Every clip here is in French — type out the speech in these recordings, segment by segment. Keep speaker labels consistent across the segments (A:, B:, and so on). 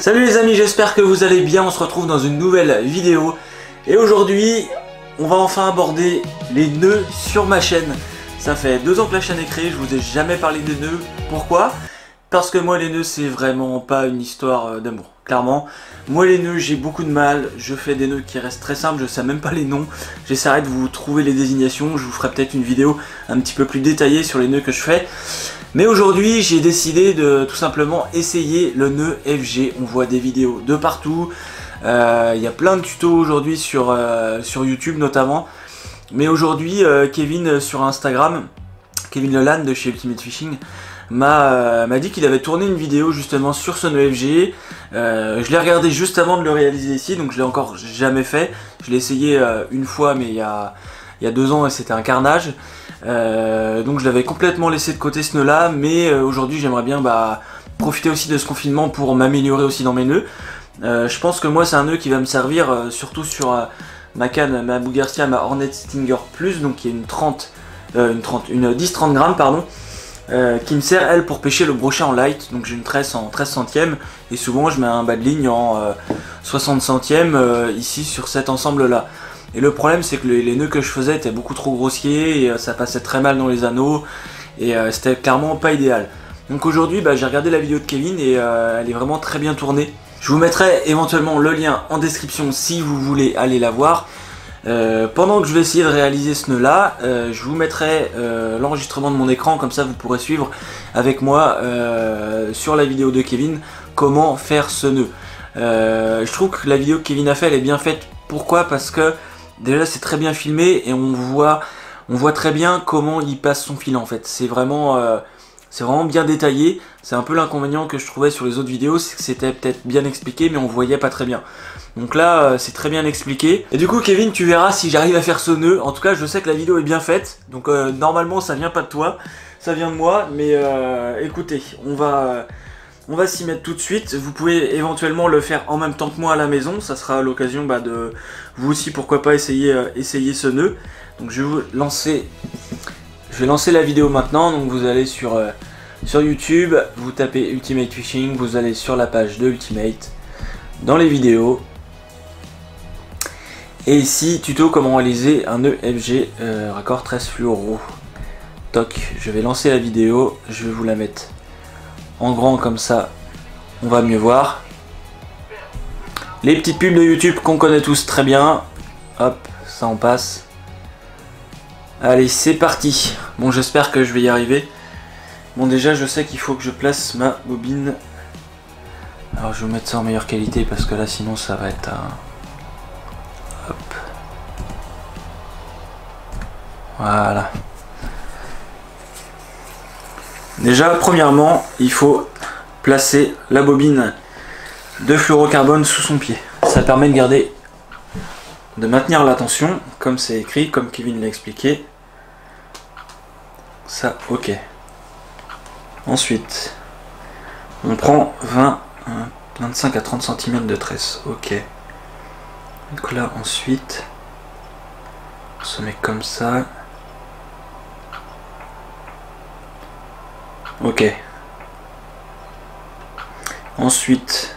A: Salut les amis, j'espère que vous allez bien, on se retrouve dans une nouvelle vidéo. Et aujourd'hui, on va enfin aborder les nœuds sur ma chaîne. Ça fait 2 ans que la chaîne est créée, je vous ai jamais parlé des nœuds. Pourquoi? Parce que moi les nœuds c'est vraiment pas une histoire d'amour, clairement. Moi les nœuds j'ai beaucoup de mal, je fais des nœuds qui restent très simples, je sais même pas les noms. J'essaierai de vous trouver les désignations, je vous ferai peut-être une vidéo un petit peu plus détaillée sur les nœuds que je fais. Mais aujourd'hui j'ai décidé de tout simplement essayer le nœud FG. On voit des vidéos de partout, il y a plein de tutos aujourd'hui sur YouTube notamment. Mais aujourd'hui Kevin sur Instagram, Kevin Leland de chez Ultimate Fishing, m'a dit qu'il avait tourné une vidéo justement sur ce nœud FG. Je l'ai regardé juste avant de le réaliser ici, donc je l'ai encore jamais fait. Je l'ai essayé une fois mais il y a 2 ans et c'était un carnage. Donc je l'avais complètement laissé de côté ce nœud là, mais aujourd'hui j'aimerais bien profiter aussi de ce confinement pour m'améliorer aussi dans mes nœuds. Je pense que moi c'est un nœud qui va me servir surtout sur ma canne, ma Abu Garcia, ma Hornet Stinger Plus, donc qui est une 10-30 grammes pardon, qui me sert elle pour pêcher le brochet en light. Donc j'ai une tresse en 13 centièmes et souvent je mets un bas de ligne en 60 centièmes ici sur cet ensemble là. Et le problème c'est que les nœuds que je faisais étaient beaucoup trop grossiers et ça passait très mal dans les anneaux et c'était clairement pas idéal. Donc aujourd'hui j'ai regardé la vidéo de Kevin et elle est vraiment très bien tournée. Je vous mettrai éventuellement le lien en description si vous voulez aller la voir. Pendant que je vais essayer de réaliser ce nœud là, je vous mettrai l'enregistrement de mon écran, comme ça vous pourrez suivre avec moi sur la vidéo de Kevin comment faire ce nœud. Je trouve que la vidéo que Kevin a fait elle est bien faite. Pourquoi? Parce que déjà c'est très bien filmé et on voit très bien comment il passe son fil en fait. C'est vraiment bien détaillé. C'est un peu l'inconvénient que je trouvais sur les autres vidéos, c'est que c'était peut-être bien expliqué mais on voyait pas très bien. Donc là c'est très bien expliqué. Et du coup Kevin, tu verras si j'arrive à faire ce nœud. En tout cas je sais que la vidéo est bien faite. Donc normalement ça vient pas de toi, ça vient de moi. Mais écoutez, on va s'y mettre tout de suite. Vous pouvez éventuellement le faire en même temps que moi à la maison. Ça sera l'occasion de vous aussi pourquoi pas essayer ce nœud. Donc je vais lancer la vidéo maintenant. Donc vous allez sur YouTube, vous tapez Ultimate Fishing, vous allez sur la page de Ultimate, dans les vidéos. Et ici, tuto comment réaliser un nœud FG raccord 13 fluoro. Toc, je vais lancer la vidéo, je vais vous la mettre en grand comme ça, on va mieux voir. Les petites pubs de YouTube qu'on connaît tous très bien. Hop, ça on passe. Allez, c'est parti. Bon, j'espère que je vais y arriver. Bon, déjà, je sais qu'il faut que je place ma bobine. Alors, je vais vous mettre ça en meilleure qualité parce que là, sinon, ça va être un... Hop. Voilà. Déjà, premièrement, il faut placer la bobine de fluorocarbone sous son pied. Ça permet de maintenir la tension, comme c'est écrit, comme Kevin l'a expliqué. Ça, ok. Ensuite, on prend 25 à 30 cm de tresse. Ok. Donc là, ensuite, on se met comme ça. Ok. Ensuite,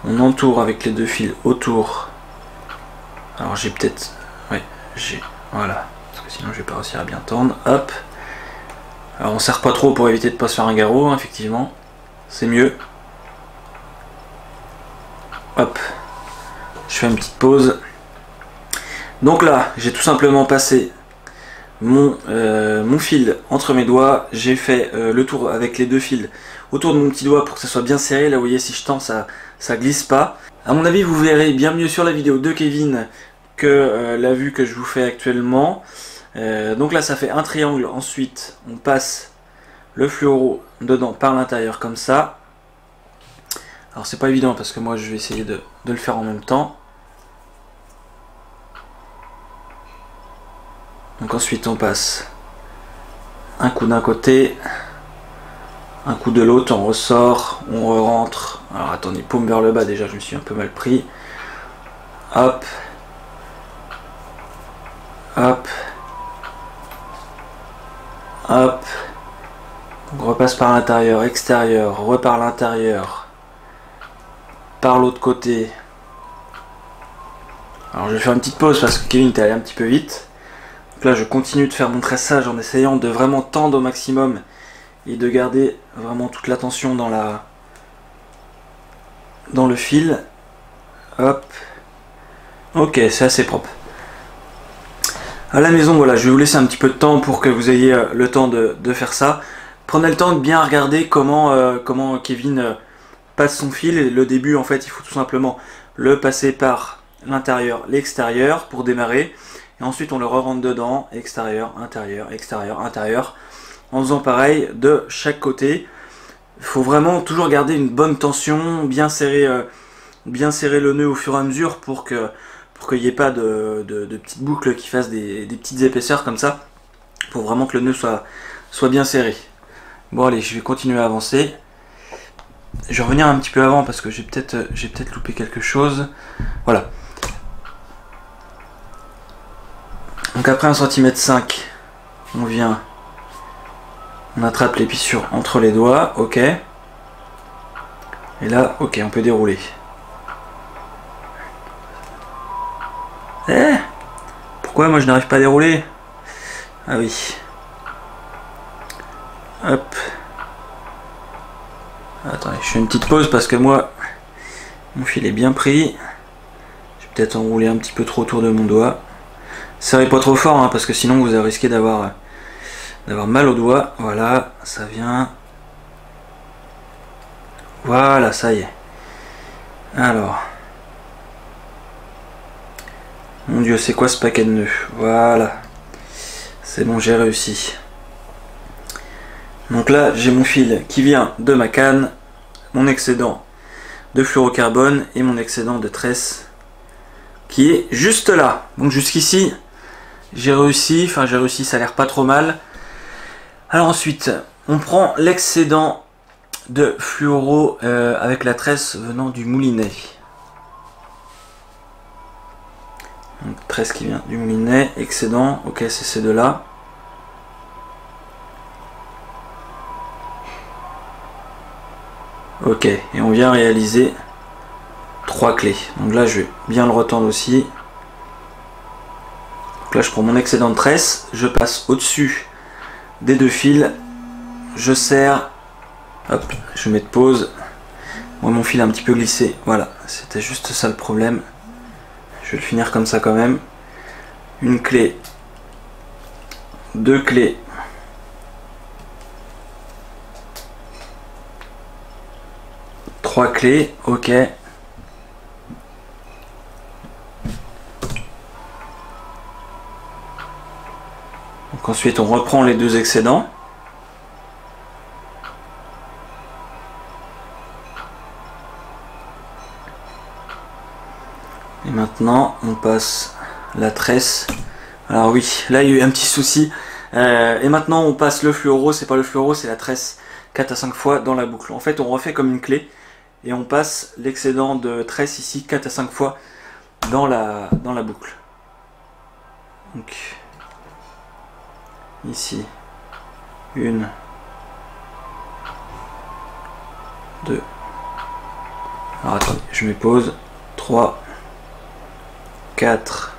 A: on entoure avec les 2 fils autour. Alors j'ai peut-être... Ouais, voilà. Parce que sinon je vais pas réussir à bien tendre. Hop. Alors on serre pas trop pour éviter de pas se faire un garrot, hein, effectivement. C'est mieux. Hop. Je fais une petite pause. Donc là, j'ai tout simplement passé mon fil entre mes doigts. J'ai fait le tour avec les 2 fils autour de mon petit doigt pour que ça soit bien serré. Là vous voyez, si je tends ça glisse pas. À mon avis vous verrez bien mieux sur la vidéo de Kevin que la vue que je vous fais actuellement. Donc là ça fait un triangle. Ensuite on passe le fluoro dedans par l'intérieur comme ça. Alors c'est pas évident parce que moi je vais essayer de le faire en même temps. Donc ensuite on passe un coup d'un côté, un coup de l'autre, on ressort, on rentre. Alors attendez, paume vers le bas, déjà je me suis un peu mal pris. Hop. Hop. Hop. Donc on repasse par l'intérieur, extérieur, repart l'intérieur. par l'autre côté. Alors je vais faire une petite pause parce que Kevin était allé un petit peu vite. Donc là je continue de faire mon tressage en essayant de vraiment tendre au maximum et de garder vraiment toute la tension dans le fil. Hop. Ok, c'est assez propre. À la maison, voilà, je vais vous laisser un petit peu de temps pour que vous ayez le temps de faire ça. Prenez le temps de bien regarder comment Kevin passe son fil. Et le début, en fait, il faut tout simplement le passer par l'intérieur, l'extérieur pour démarrer. Et ensuite, on le re-rentre dedans, extérieur, intérieur, extérieur, intérieur. En faisant pareil de chaque côté. Il faut vraiment toujours garder une bonne tension, bien serrer le nœud au fur et à mesure pour qu'il n'y ait pas de petites boucles qui fassent des petites épaisseurs comme ça. Il faut vraiment que le nœud soit bien serré. Bon allez, je vais continuer à avancer. Je vais revenir un petit peu avant parce que j'ai peut-être loupé quelque chose. Voilà. Donc après 1,5 cm, on attrape l'épissure entre les doigts, ok. Et là, ok, on peut dérouler. Pourquoi moi je n'arrive pas à dérouler? Ah oui. Hop. Attendez, je fais une petite pause parce que moi, mon fil est bien pris. Je vais peut-être enrouler un petit peu trop autour de mon doigt. Serrez pas trop fort hein, parce que sinon vous risquez d'avoir mal au doigt. Voilà, ça vient. Voilà, ça y est. Alors. Mon Dieu, c'est quoi ce paquet de nœuds? Voilà. C'est bon, j'ai réussi. Donc là, j'ai mon fil qui vient de ma canne, mon excédent de fluorocarbone et mon excédent de tresse qui est juste là. Donc jusqu'ici, j'ai réussi, ça a l'air pas trop mal. Alors ensuite, on prend l'excédent de fluoro avec la tresse venant du moulinet. Donc tresse qui vient du moulinet, excédent, ok, c'est ces deux-là. Ok, et on vient réaliser 3 clés. Donc là, je vais bien le retendre aussi. Donc là, je prends mon excédent de tresse, je passe au-dessus des deux fils, je serre, hop, je mets de pause. Moi, mon fil a un petit peu glissé, voilà, c'était juste ça le problème. Je vais le finir comme ça quand même. Une clé, 2 clés, 3 clés, ok. Donc ensuite on reprend les deux excédents. Et maintenant on passe la tresse. Alors oui, là il y a eu un petit souci. Et maintenant on passe le fluoro, c'est pas le fluoro, c'est la tresse 4 à 5 fois dans la boucle. En fait on refait comme une clé et on passe l'excédent de tresse ici 4 à 5 fois dans la boucle. Donc ici 1, 2, alors attendez, je mets pause, 3, 4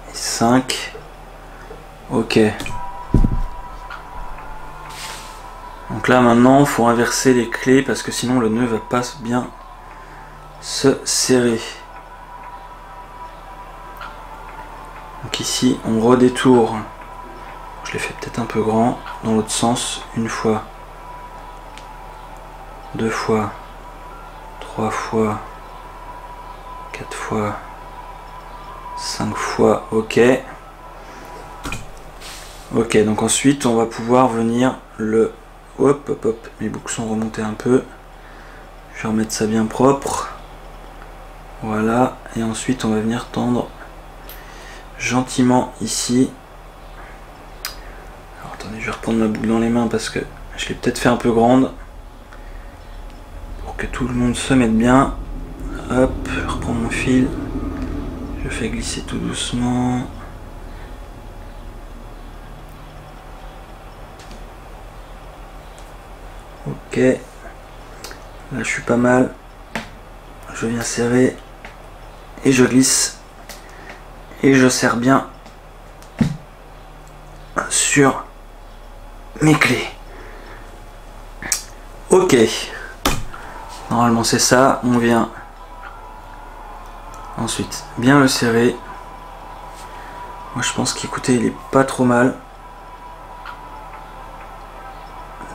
A: et 5, ok. Donc là maintenant il faut inverser les clés parce que sinon le nœud va pas bien se serrer. Donc ici on redétourne, je l'ai fait peut-être un peu grand, dans l'autre sens, une fois, 2 fois, 3 fois, 4 fois, 5 fois, ok. Ok, donc ensuite on va pouvoir venir le... Hop, hop, hop, mes boucles sont remontées un peu. Je vais remettre ça bien propre. Voilà, et ensuite on va venir tendre gentiment ici. Alors attendez, je vais reprendre ma boucle dans les mains parce que je l'ai peut-être fait un peu grande. Pour que tout le monde se mette bien. Hop, je reprends mon fil. Je fais glisser tout doucement. Ok. Là je suis pas mal. Je viens serrer et je glisse et je serre bien sur mes clés. Ok, normalement c'est ça. On vient ensuite bien le serrer. Moi je pense qu'écoutez, il est pas trop mal.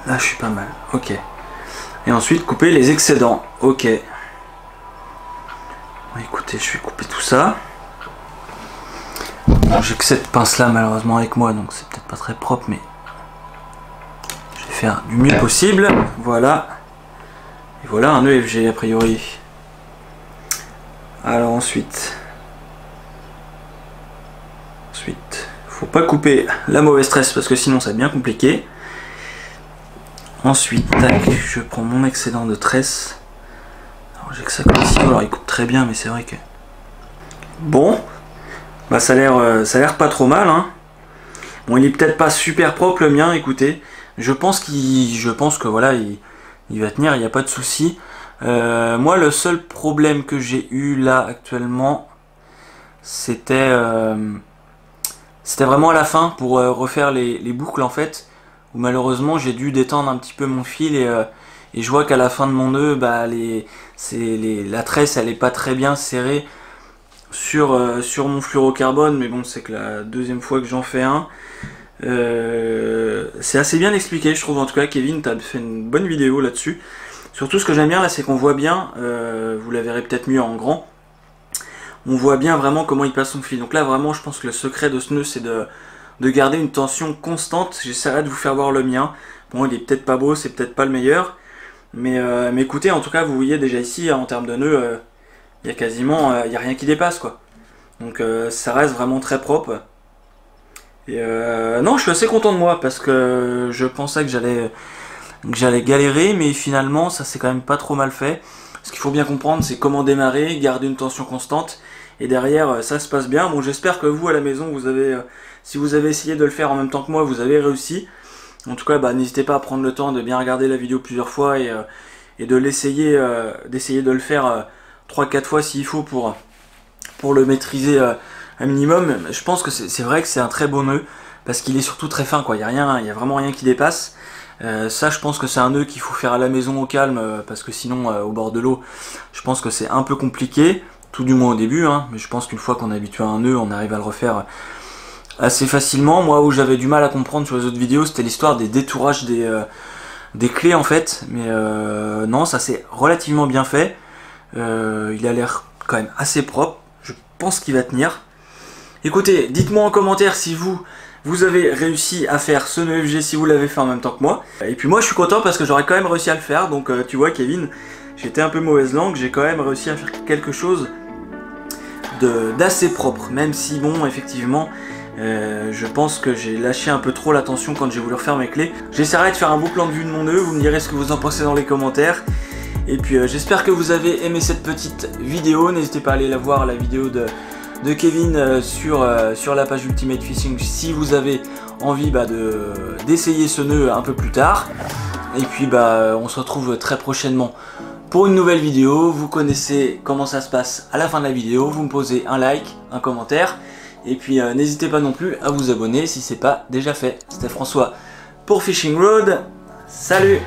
A: Là je suis pas mal. Ok. Et ensuite couper les excédents. Ok. Écoutez, je vais couper tout ça. Bon, j'ai que cette pince là malheureusement avec moi, donc c'est peut-être pas très propre, mais je vais faire du mieux possible. Voilà. Et voilà un EFG a priori. Alors ensuite, faut pas couper la mauvaise tresse parce que sinon ça va bien compliqué. Ensuite, tac, je prends mon excédent de tresse. Alors j'ai que ça comme ici, alors il coupe très bien, mais c'est vrai que... Bon, bah ça a l'air pas trop mal, hein. Bon, il est peut-être pas super propre le mien, écoutez. Je pense que voilà, il va tenir, il n'y a pas de souci. Moi, le seul problème que j'ai eu là actuellement, c'était vraiment à la fin pour refaire les boucles en fait, où malheureusement j'ai dû détendre un petit peu mon fil et je vois qu'à la fin de mon nœud, bah, la tresse elle est pas très bien serrée sur mon fluorocarbone, mais bon, c'est que la deuxième fois que j'en fais un. C'est assez bien expliqué, je trouve. En tout cas, Kevin, tu as fait une bonne vidéo là-dessus. Surtout, ce que j'aime bien là, c'est qu'on voit bien, vous la verrez peut-être mieux en grand, on voit bien vraiment comment il passe son fil. Donc là, vraiment, je pense que le secret de ce nœud, c'est de garder une tension constante. J'essaierai de vous faire voir le mien. Bon, il est peut-être pas beau, c'est peut-être pas le meilleur, mais écoutez, en tout cas, vous voyez déjà ici, en termes de nœud, il y a quasiment, il y a rien qui dépasse, quoi. Donc ça reste vraiment très propre. Et non, je suis assez content de moi parce que je pensais que j'allais galérer, mais finalement ça s'est quand même pas trop mal fait. Ce qu'il faut bien comprendre, c'est comment démarrer, garder une tension constante, et derrière ça se passe bien. Bon, j'espère que vous à la maison, si vous avez essayé de le faire en même temps que moi, vous avez réussi. En tout cas, bah, n'hésitez pas à prendre le temps de bien regarder la vidéo plusieurs fois et de d'essayer de le faire 3-4 fois s'il faut pour le maîtriser un minimum. Je pense que c'est vrai que c'est un très beau nœud parce qu'il est surtout très fin, quoi. Il y a vraiment rien qui dépasse. Ça, je pense que c'est un nœud qu'il faut faire à la maison au calme parce que sinon au bord de l'eau, je pense que c'est un peu compliqué, tout du moins au début, hein. Mais je pense qu'une fois qu'on est habitué à un nœud, on arrive à le refaire assez facilement. Moi, où j'avais du mal à comprendre sur les autres vidéos, c'était l'histoire des détourages des clés en fait. Mais non, ça c'est relativement bien fait. Il a l'air quand même assez propre. Je pense qu'il va tenir. Écoutez, dites-moi en commentaire si vous avez réussi à faire ce nœud FG, si vous l'avez fait en même temps que moi. Et puis moi je suis content parce que j'aurais quand même réussi à le faire. Donc tu vois Kevin, j'étais un peu mauvaise langue, j'ai quand même réussi à faire quelque chose d'assez propre. Même si bon, effectivement, je pense que j'ai lâché un peu trop la tension quand j'ai voulu refaire mes clés. J'essaierai de faire un beau plan de vue de mon nœud, vous me direz ce que vous en pensez dans les commentaires. Et puis j'espère que vous avez aimé cette petite vidéo. N'hésitez pas à aller la voir, la vidéo de Kevin sur la page Ultimate Fishing si vous avez envie d'essayer ce nœud un peu plus tard. Et puis on se retrouve très prochainement pour une nouvelle vidéo. Vous connaissez comment ça se passe à la fin de la vidéo. Vous me posez un like, un commentaire. Et puis n'hésitez pas non plus à vous abonner si c'est pas déjà fait. C'était François pour Fishing Road. Salut!